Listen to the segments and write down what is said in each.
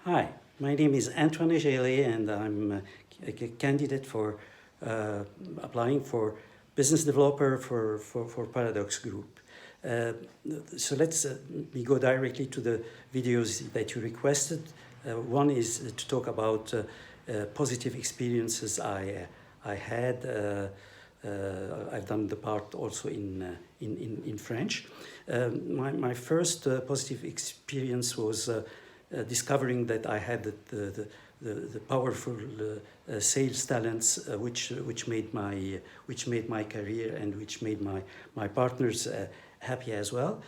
Hi, my name is Antoine Egele, and I'm a candidate for applying for business developer for Paradox Group. Uh, so let's we go directly to the videos that you requested. One is to talk about positive experiences I had. I've done the part also in French. My first positive experience was discovering that I had the powerful sales talents which made my career and which made my partners happy as well.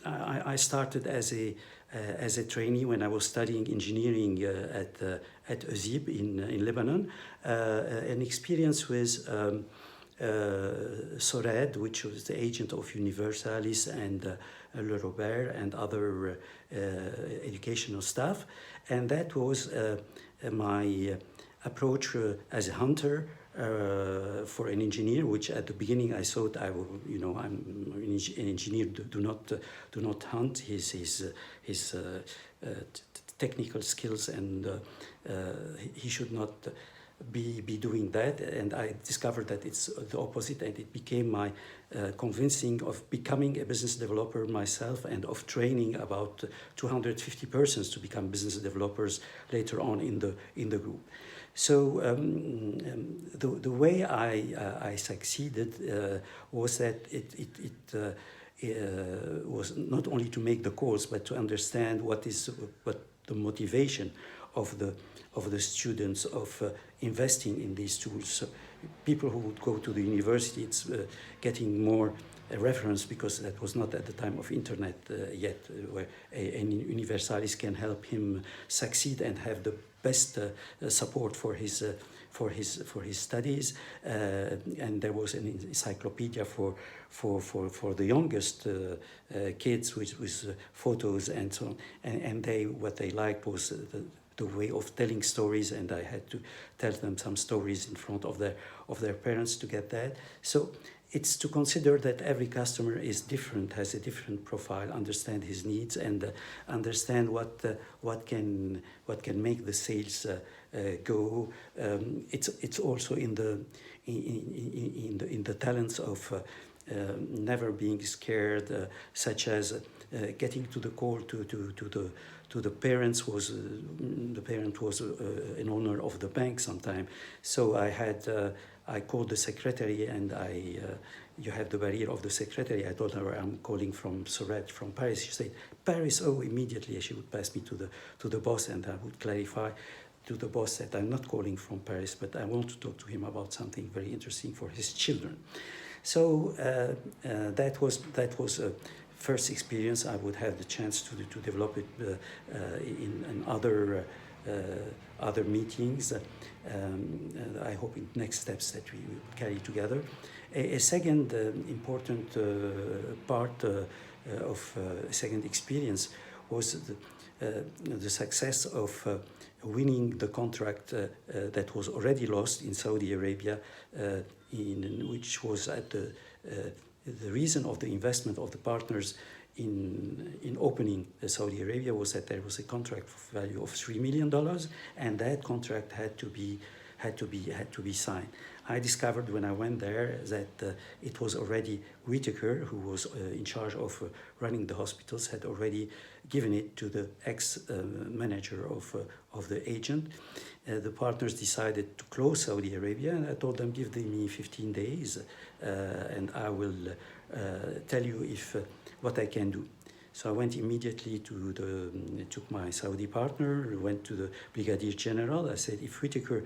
I started as a trainee when I was studying engineering at Özib in Lebanon. An experience with Sored, which was the agent of Universalis and Le Robert and other educational staff. And that was my approach as a hunter for an engineer, which at the beginning I thought I'm an engineer. Do not hunt his technical skills, and he should not be doing that. And I discovered that it's the opposite, and it became my convincing of becoming a business developer myself and of training about 250 persons to become business developers later on in the group. So the way I succeeded was that it was not only to make the calls, but to understand what the motivation of the students of investing in these tools. So people who would go to the university, it's getting more a reference, because that was not at the time of internet yet, where an universalist can help him succeed and have the best support for his studies, and there was an encyclopedia for the youngest kids with photos and so on, and what they liked was the way of telling stories, and I had to tell them some stories in front of their parents to get that. So it's to consider that every customer is different, has a different profile, understand his needs, and understand what can make the sales go. It's also in the talents of never being scared, such as getting to the call to the parents. The parent was an owner of the bank sometime, so I called the secretary, and you have the barrier of the secretary. I told her I'm calling from Soret, from Paris. She said, Paris? Oh, immediately she would pass me to the boss, and I would clarify to the boss that I'm not calling from Paris, but I want to talk to him about something very interesting for his children. So that was a first experience. I would have the chance to develop it in other meetings. I hope in next steps that we will carry together. A second important part of a second experience was the success of winning the contract that was already lost in Saudi Arabia, which was at the reason of the investment of the partners in opening Saudi Arabia was that there was a contract value of $3 million, and that contract had to be signed. I discovered when I went there that it was already Whitaker, who was in charge of running the hospitals, had already given it to the ex-manager of the agent. The partners decided to close Saudi Arabia, and I told them, give me 15 days, and I will tell you what I can do. So I went immediately took my Saudi partner, went to the Brigadier General. I said, if Whitaker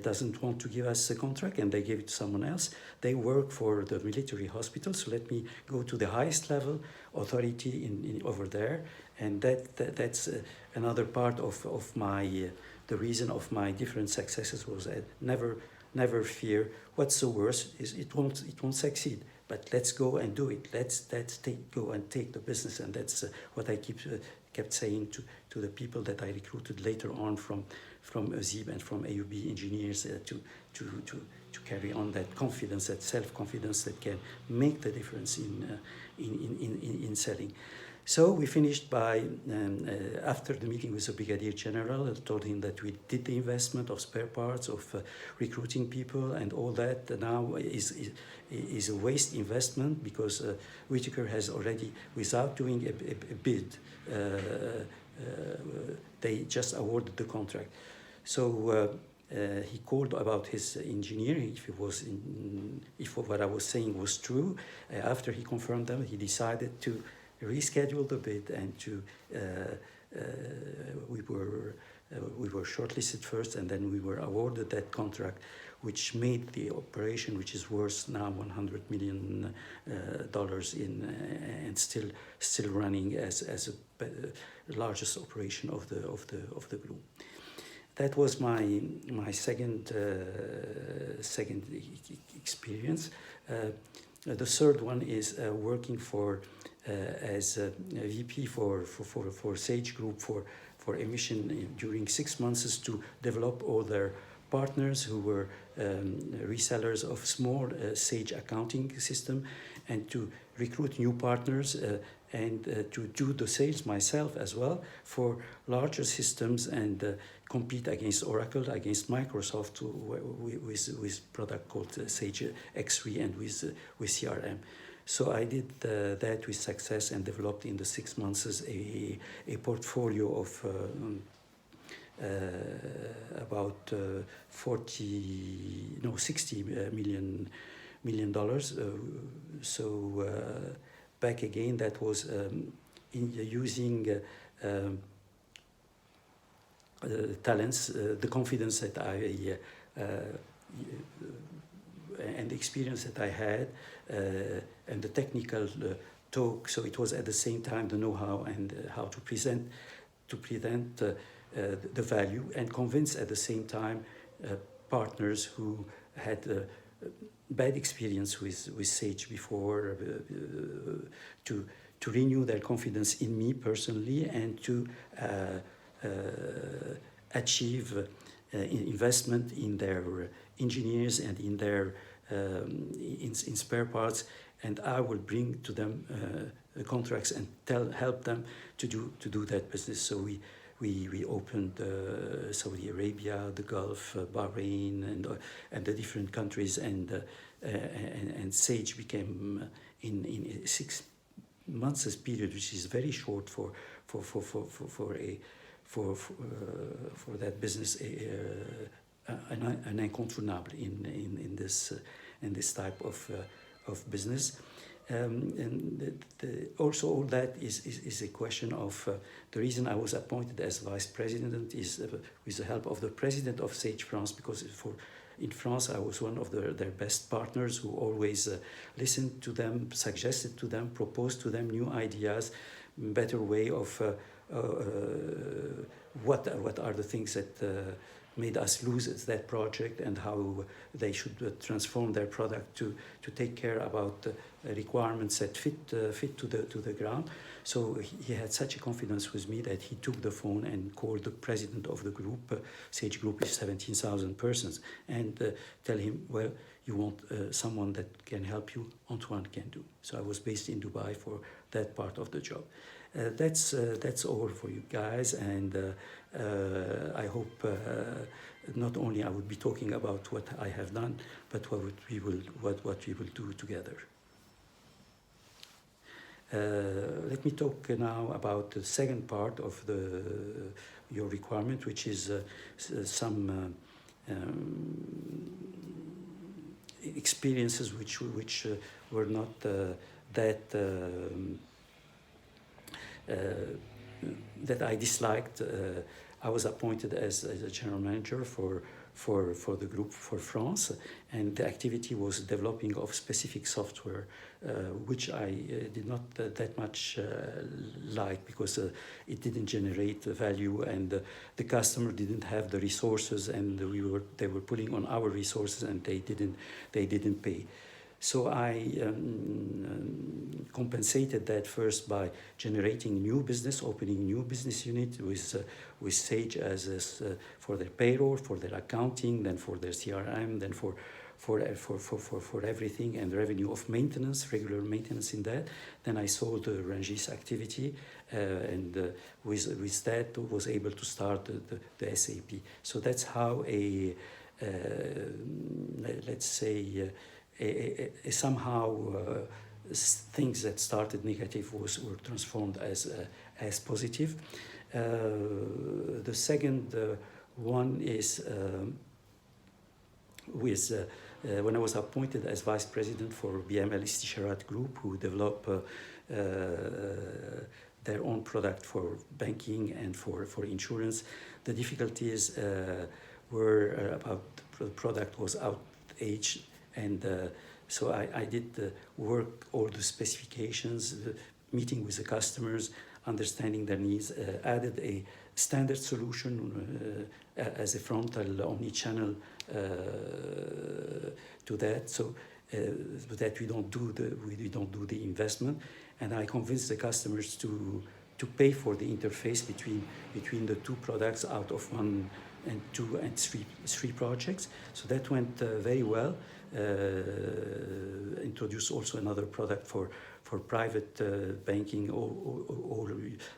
doesn't want to give us a contract and they give it to someone else, they work for the military hospital, so let me go to the highest level authority over there. And that's another part of my, the reason of my different successes was never fear. What's the worst is it won't succeed. But let's go and do it. Let's go and take the business, and that's what I kept saying to the people that I recruited later on from Özib and from AUB engineers to carry on that confidence, that self-confidence that can make the difference in selling. So we finished by, after the meeting with the Brigadier General, I told him that we did the investment of spare parts, of recruiting people, and all that now is a waste investment, because Whitaker has already, without doing a bid, they just awarded the contract. So he called about his engineer, if what I was saying was true. After he confirmed them, he decided to reschedule the bid, and to we were shortlisted first, and then we were awarded that contract, which made the operation, which is worth now $100 million and still running as a largest operation of the group. That was my second experience. The third one is working as a VP for Sage Group for emission during 6 months, to develop all their partners who were resellers of small Sage accounting system, and to recruit new partners and to do the sales myself as well for larger systems, and compete against Oracle, against Microsoft with product called Sage X3, and with CRM. So I did that with success, and developed in the 6 months a portfolio of about $60 million. So back again, that was using talents, the confidence that I and the experience that I had, and the technical talk. So it was at the same time the know-how, and how to present the value, and convince at the same time partners who had bad experience with Sage before, to renew their confidence in me personally, and to achieve investment in their engineers, and in their in spare parts, and I will bring to them contracts, and help them to do that business. So we opened Saudi Arabia, the Gulf, Bahrain, and the different countries, and Sage became in 6 months period, which is very short for that business, an incontournable in this type of business. And also all that is a question of the reason I was appointed as vice president is with the help of the president of Sage France, because in France I was one of their best partners, who always listened to them, suggested to them, proposed to them new ideas, better way of what are the things that made us lose that project, and how they should transform their product to take care about requirements that fit to the ground. So he had such a confidence with me that he took the phone and called the president of the group. Sage Group is 17,000 persons, and tell him, well, you want someone that can help you, Antoine can do. So I was based in Dubai for that part of the job. That's all for you guys, and I hope not only I will be talking about what I have done, but what we will do together. Let me talk now about the second part of your requirement, which is some experiences which were not that I disliked. I was appointed as a general manager for the group for France, and the activity was developing of specific software, which I did not that much like, because it didn't generate value, and the customer didn't have the resources, and they were pulling on our resources, and they didn't pay. So I compensated that first by generating new business, opening new business unit with Sage as for their payroll, for their accounting, then for their CRM, then for for everything, and revenue of maintenance, regular maintenance in that. Then I sold the Rangis activity, and with that was able to start the SAP. So that's how let's say somehow things that started negative were transformed as positive. The second one is when I was appointed as vice president for BML Istisharat Group, who develop their own product for banking and for insurance. The difficulties were about the product was outaged, and so I did work all the specifications, meeting with the customers, understanding their needs, added a standard solution as a frontal omni-channel to that, so that we don't do the investment, and I convinced the customers to pay for the interface between the two products out of one and two and three projects. So that went very well. Introduced also another product for private banking, all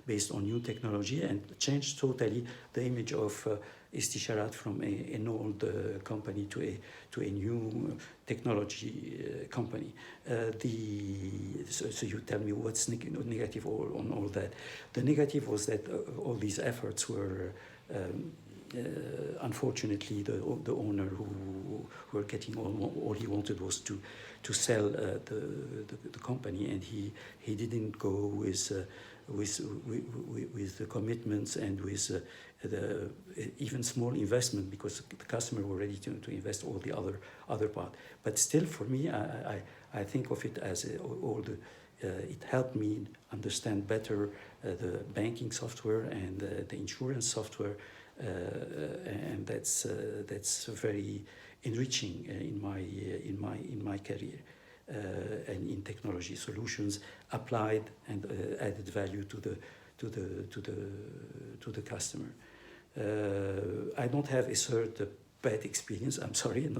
based on new technology, and changed totally the image of Istisharat from an old company to a new technology company. So you tell me what's negative on all that. The negative was that all these efforts were unfortunately the owner who were getting all he wanted was to sell the company, and he didn't go with the commitments and with the even small investment, because the customer were ready to invest all the other part. But still, for me, I think of it as it helped me understand better the banking software and the insurance software, and that's very enriching in my career, and in technology solutions applied and added value to the customer. I don't have a third bad experience. I'm sorry,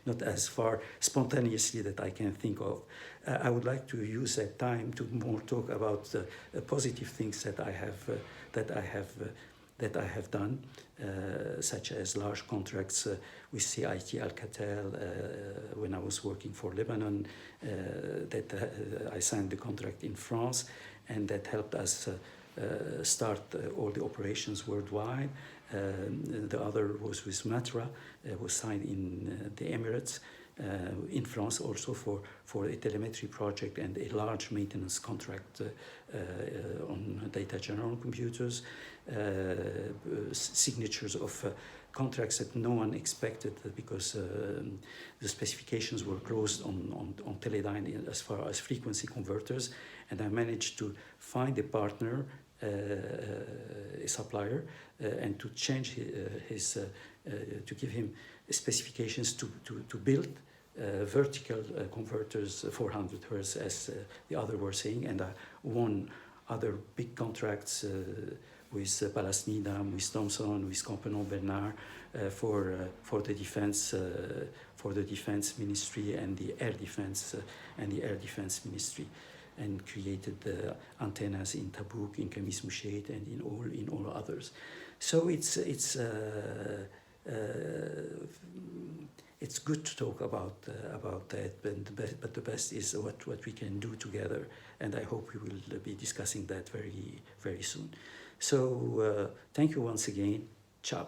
not as far spontaneously that I can think of. I would like to use that time to more talk about the positive things that I have done, such as large contracts with CIT Alcatel when I was working for Lebanon, that I signed the contract in France, and that helped us start all the operations worldwide. The other was with Matra, was signed in the Emirates, in France also for a telemetry project and a large maintenance contract on data general computers, signatures of contracts that no one expected, because the specifications were closed on Teledyne as far as frequency converters, and I managed to find a partner, a supplier, and to change to give him specifications to build vertical converters, 400 hertz, as the other were saying, and I won other big contracts with Palace Needham, with Thomson, with Compagnon Bernard, for the defense ministry and the air defense ministry, and created antennas in Tabuk, in Kamis Musheit, and in all others. So it's good to talk about that, but the best is what we can do together, and I hope we will be discussing that very, very soon. So thank you once again. Ciao.